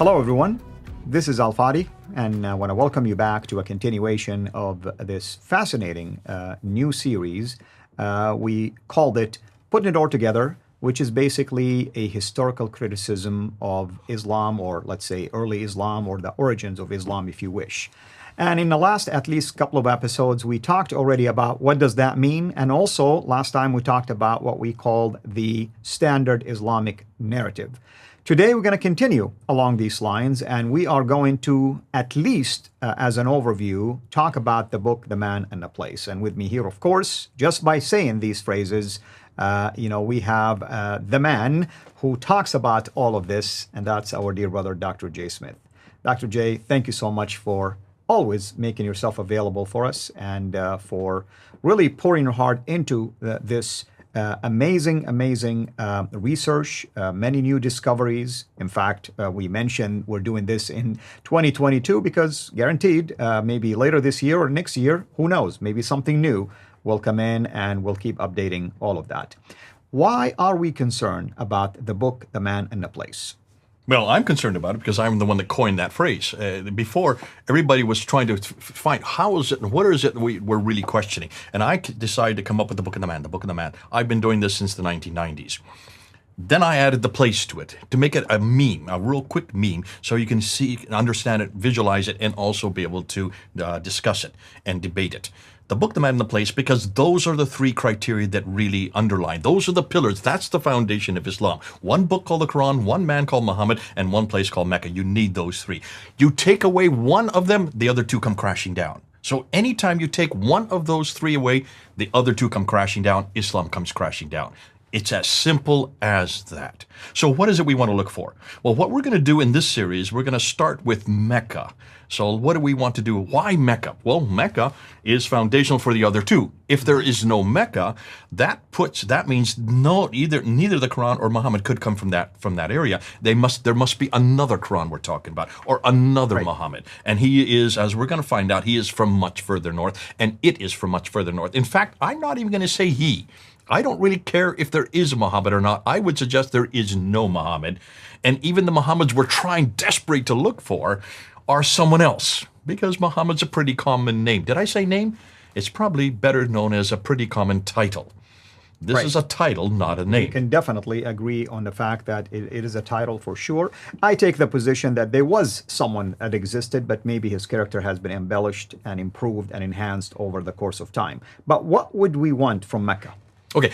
Hello everyone, this is Al-Fadi, and I want to welcome you back to a continuation of this fascinating new series. We called it Putting It All Together, which is basically a historical criticism of Islam, or let's say early Islam, or the origins of Islam if you wish. And in the last at least couple of episodes, we talked already about what does that mean, and also last time we talked about what we called the standard Islamic narrative. Today we're going to continue along these lines, and we are going to, at least as an overview, talk about the book, The Man and the Place. And with me here, of course, just by saying these phrases, we have the man who talks about all of this, and that's our dear brother, Dr. J. Smith. Dr. J, thank you so much for always making yourself available for us, and for really pouring your heart into this amazing research, many new discoveries. In fact, we mentioned we're doing this in 2022 because guaranteed, maybe later this year or next year, who knows, maybe something new will come in, and we'll keep updating all of that. Why are we concerned about the book, The Man and the Place? Well, I'm concerned about it because I'm the one that coined that phrase. Before, everybody was trying to find how is it and what is it we're really questioning. And I decided to come up with the Book of the Man, the Book of the Man. I've been doing this since the 1990s. Then I added the place to it to make it a meme, a real quick meme, so you can see, understand it, visualize it, and also be able to discuss it and debate it. The book, The Man and the Place, because those are the three criteria that really underline. Those are the pillars. That's the foundation of Islam. One book called the Qur'an, one man called Muhammad, and one place called Mecca. You need those three. You take away one of them, the other two come crashing down. So anytime you take one of those three away, the other two come crashing down, Islam comes crashing down. It's as simple as that. So what is it we want to look for? Well, what we're going to do in this series, we're going to start with Mecca. So what do we want to do? Why Mecca? Well, Mecca is foundational for the other two. If there is no Mecca, that means neither the Quran or Muhammad could come from that area. There must be another Quran we're talking about, or another right. Muhammad. And he is, as we're going to find out, he is from much further north, and it is from much further north. In fact, I'm not even going to say he. I don't really care if there is a Muhammad or not. I would suggest there is no Muhammad. And even the Muhammads we're trying desperately to look for are someone else, because Muhammad's a pretty common name. Did I say name? It's probably better known as a pretty common title. This right. is a title, not a name. We can definitely agree on the fact that it is a title for sure. I take the position that there was someone that existed, but maybe his character has been embellished and improved and enhanced over the course of time. But what would we want from Mecca? Okay,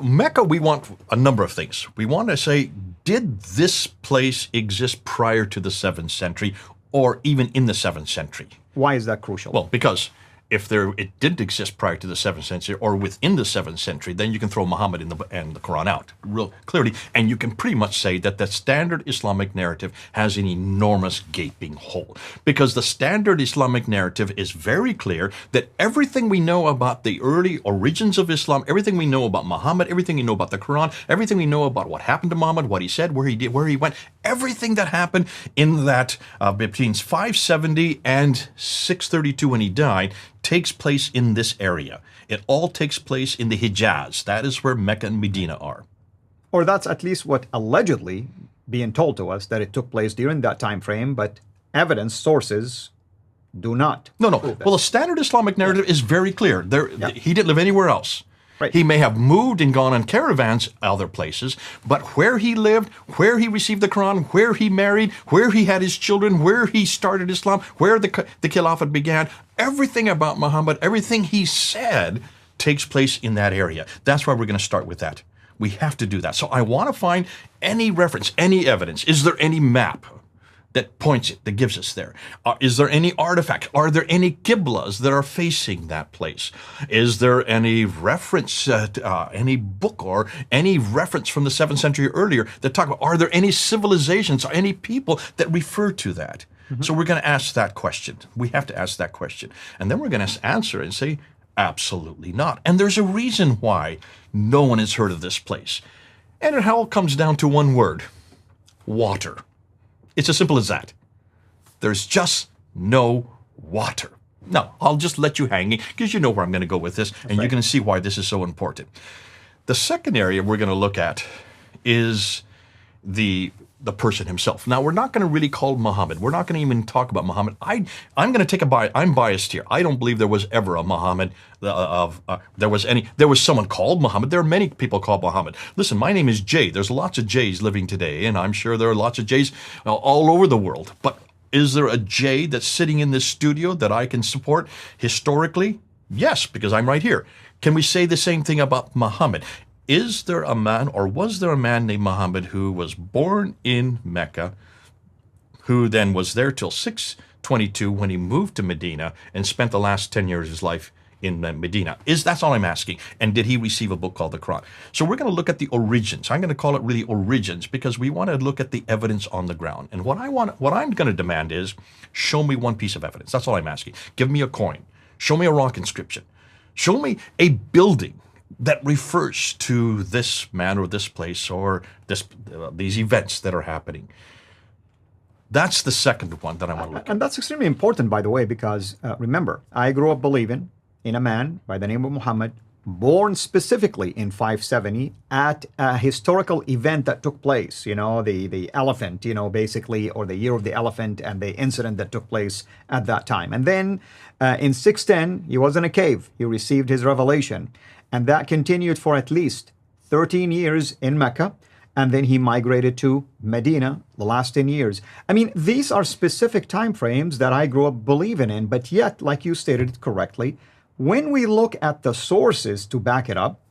Mecca, we want a number of things. We want to say, did this place exist prior to the 7th century, or even in the 7th century? Why is that crucial? Well, because if it didn't exist prior to the 7th century or within the 7th century, then you can throw Muhammad and the Quran out real clearly, and you can pretty much say that the standard Islamic narrative has an enormous gaping hole. Because the standard Islamic narrative is very clear that everything we know about the early origins of Islam, everything we know about Muhammad, everything we know about the Quran, everything we know about what happened to Muhammad, what he said, where he did, where he went, everything that happened in that between 570 and 632 when he died, takes place in this area. It all takes place in the Hijaz. That is where Mecca and Medina are. Or that's at least what allegedly being told to us, that it took place during that time frame, but evidence, sources do not. No. Well, the standard Islamic narrative is very clear. He didn't live anywhere else. Right. He may have moved and gone on caravans other places, but where he lived, where he received the Quran, where he married, where he had his children, where he started Islam, where the Caliphate began, everything about Muhammad, everything he said takes place in that area. That's why we're going to start with that. We have to do that. So I want to find any reference, any evidence. Is there any map that points it, that gives us there? Is there any artifact? Are there any qiblas that are facing that place? Is there any reference, any book or any reference from the 7th century or earlier that talk about, are there any civilizations or any people that refer to that? Mm-hmm. So we're going to ask that question. We have to ask that question. And then we're going to answer it and say, absolutely not. And there's a reason why no one has heard of this place. And it all comes down to one word: water. It's as simple as that. There's just no water. Now, I'll just let you hang because you know where I'm going to go with this, and you're going to see why this is so important. The second area we're going to look at is the person himself. Now, we're not going to really call Muhammad. We're not going to even talk about Muhammad. I'm going to take a bias. I'm biased here. I don't believe there was ever a Muhammad. There was someone called Muhammad. There are many people called Muhammad. Listen, my name is Jay. There's lots of Jays living today, and I'm sure there are lots of Jays all over the world. But is there a Jay that's sitting in this studio that I can support historically? Yes, because I'm right here. Can we say the same thing about Muhammad? Is there a man, or was there a man named Muhammad who was born in Mecca, who then was there till 622 when he moved to Medina and spent the last 10 years of his life in Medina? That's all I'm asking. And did he receive a book called the Qur'an? So we're going to look at the origins. I'm going to call it really origins because we want to look at the evidence on the ground. And what I'm going to demand is, show me one piece of evidence. That's all I'm asking. Give me a coin. Show me a rock inscription. Show me a building that refers to this man or this place or these events that are happening. That's the second one that I want to look at. And that's extremely important, by the way, because remember, I grew up believing in a man by the name of Muhammad, born specifically in 570 at a historical event that took place, the elephant, basically, or the year of the elephant and the incident that took place at that time. And then in 610, he was in a cave. He received his revelation. And that continued for at least 13 years in Mecca. And then he migrated to Medina the last 10 years. I mean, these are specific time frames that I grew up believing in. But yet, like you stated it correctly, when we look at the sources to back it up,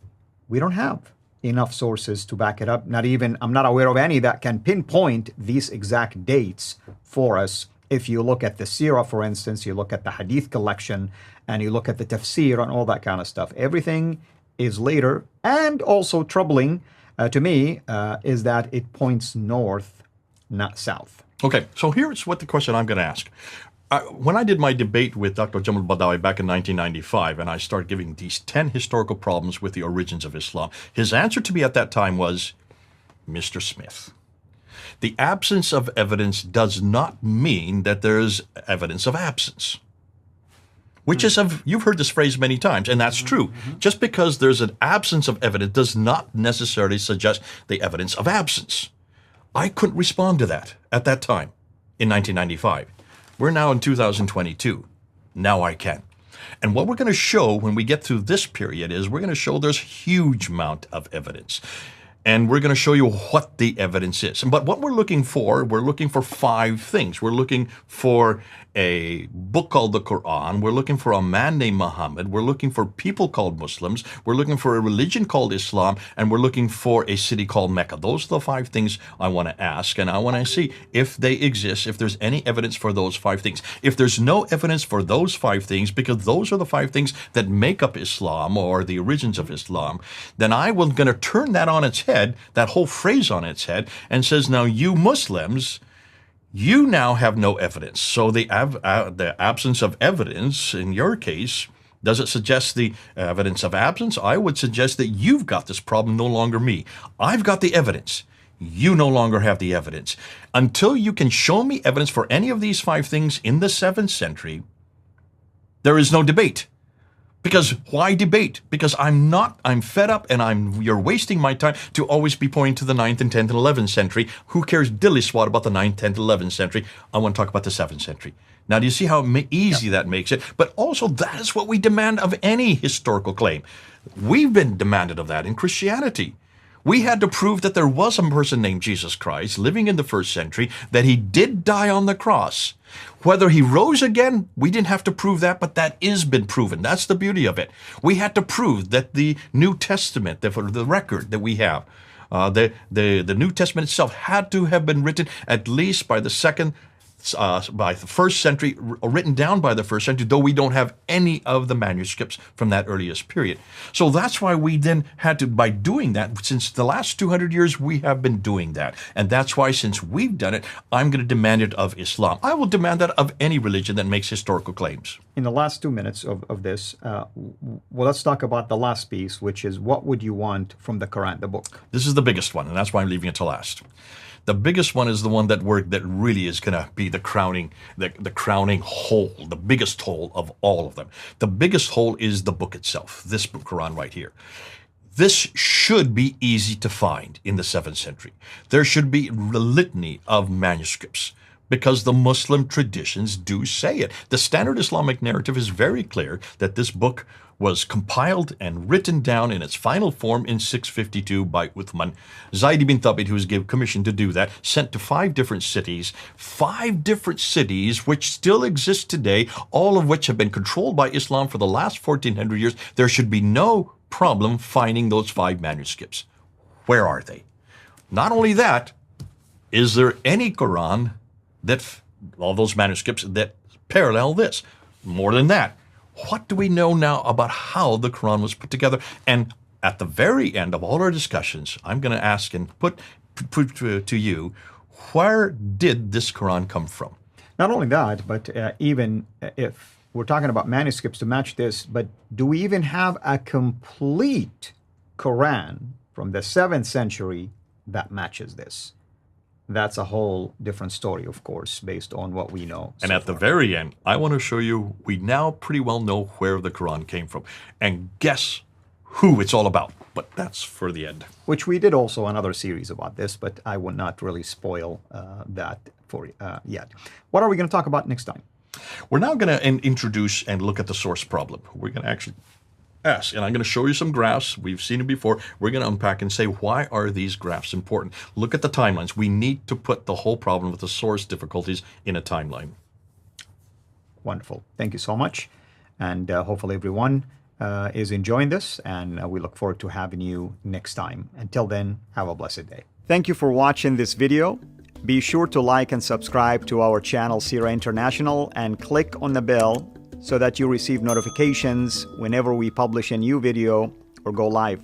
we don't have enough sources to back it up. I'm not aware of any that can pinpoint these exact dates for us. If you look at the Sirah, for instance, you look at the Hadith collection, and you look at the Tafsir and all that kind of stuff. Everything is later. And also troubling to me is that it points north, not south. Okay, so here's what the question I'm going to ask. When I did my debate with Dr. Jamal Badawi back in 1995, and I started giving these 10 historical problems with the origins of Islam, his answer to me at that time was, Mr. Smith, the absence of evidence does not mean that there is evidence of absence. You've heard this phrase many times, and that's true. Just because there's an absence of evidence does not necessarily suggest the evidence of absence. I couldn't respond to that at that time in 1995. We're now in 2022. Now I can. And what we're going to show when we get through this period is we're going to show there's a huge amount of evidence. And we're going to show you what the evidence is. But what we're looking for 5 things. We're looking for a book called the Qur'an. We're looking for a man named Muhammad. We're looking for people called Muslims. We're looking for a religion called Islam. And we're looking for a city called Mecca. Those are the 5 things I want to ask. And I want to see if they exist, if there's any evidence for those 5 things. If there's no evidence for those 5 things, because those are the 5 things that make up Islam or the origins of Islam, then I was going to turn that on its head, that whole phrase on its head, and says, now you Muslims, you now have no evidence. So the absence of evidence, in your case, does it suggest the evidence of absence? I would suggest that you've got this problem, no longer me. I've got the evidence. You no longer have the evidence. Until you can show me evidence for any of these 5 things in the 7th century, there is no debate. Because why debate? Because I'm fed up and you're wasting my time to always be pointing to the 9th and 10th and 11th century. Who cares dilly swat about the 9th, 10th, 11th century? I want to talk about the 7th century. Now, do you see how easy that makes it? But also, that is what we demand of any historical claim. We've been demanded of that in Christianity. We had to prove that there was a person named Jesus Christ living in the 1st century, that he did die on the cross. Whether he rose again, we didn't have to prove that, but that has been proven. That's the beauty of it. We had to prove that the New Testament, the record that we have, the New Testament itself had to have been written at least by the 1st century, written down by the 1st century, though we don't have any of the manuscripts from that earliest period. So that's why we then had to, by doing that, since the last 200 years, we have been doing that. And that's why, since we've done it, I'm going to demand it of Islam. I will demand that of any religion that makes historical claims. In the last 2 minutes of this, let's talk about the last piece, which is what would you want from the Qur'an, the book? This is the biggest one, and that's why I'm leaving it to last. The biggest one is the one that really is going to be the crowning whole, the biggest whole of all of them. The biggest whole is the book itself, this book, Qur'an right here. This should be easy to find in the 7th century. There should be a litany of manuscripts because the Muslim traditions do say it. The standard Islamic narrative is very clear that this book was compiled and written down in its final form in 652 by Uthman. Zayd ibn Thabit, who was given commission to do that, sent to 5 different cities which still exist today, all of which have been controlled by Islam for the last 1400 years. There should be no problem finding those 5 manuscripts. Where are they? Not only that, is there any Quran that, all those manuscripts that parallel this? More than that, what do we know now about how the Quran was put together? And at the very end of all our discussions, I'm going to ask and put to you, where did this Quran come from? Not only that, but even if we're talking about manuscripts to match this, but do we even have a complete Quran from the 7th century that matches this? That's a whole different story, of course, based on what we know. And at the very end, I want to show you, we now pretty well know where the Quran came from. And guess who it's all about. But that's for the end. Which we did also another series about this, but I will not really spoil that for yet. What are we going to talk about next time? We're now going to introduce and look at the source problem. We're going to actually ask, and I'm going to show you some graphs. We've seen it before. We're going to unpack and say, why are these graphs important? Look at the timelines. We need to put the whole problem with the source difficulties in a timeline. Wonderful. Thank you so much. And hopefully everyone is enjoying this, and we look forward to having you next time. Until then, have a blessed day. Thank you for watching this video. Be sure to like and subscribe to our channel, Sira International, and click on the bell so that you receive notifications whenever we publish a new video or go live.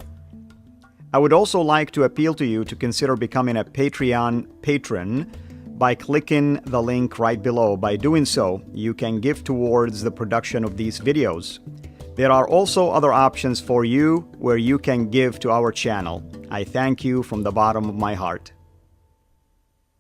I would also like to appeal to you to consider becoming a Patreon patron by clicking the link right below. By doing so, you can give towards the production of these videos. There are also other options for you where you can give to our channel. I thank you from the bottom of my heart.